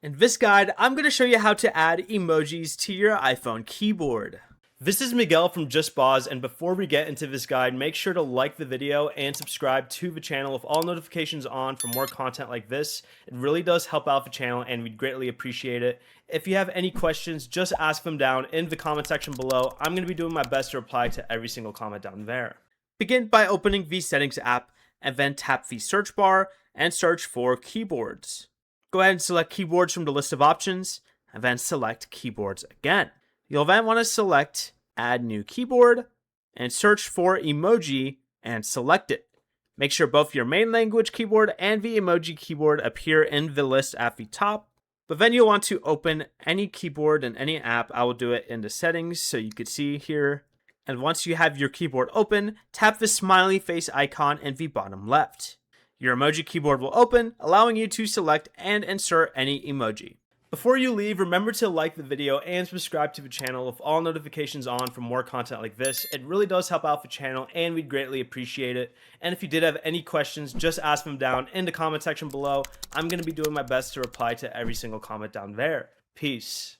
In this guide, I'm going to show you how to add emojis to your iPhone keyboard. This is Miguel from Just Boz, and before we get into this guide, make sure to like the video and subscribe to the channel with all notifications on for more content like this. It really does help out the channel and we'd greatly appreciate it. If you have any questions, just ask them down in the comment section below. I'm going to be doing my best to reply to every single comment down there. Begin by opening the Settings app and then tap the search bar and search for keyboards. Go ahead and select keyboards from the list of options and then select keyboards again. You'll then want to select Add New Keyboard and search for emoji and select it. Make sure both your main language keyboard and the emoji keyboard appear in the list at the top. But then you'll want to open any keyboard in any app. I will do it in the settings so you can see here. And once you have your keyboard open, tap the smiley face icon in the bottom left. Your emoji keyboard will open, allowing you to select and insert any emoji. Before you leave, remember to like the video and subscribe to the channel with all notifications on for more content like this. It really does help out the channel and we'd greatly appreciate it. And if you did have any questions, just ask them down in the comment section below. I'm going to be doing my best to reply to every single comment down there. Peace.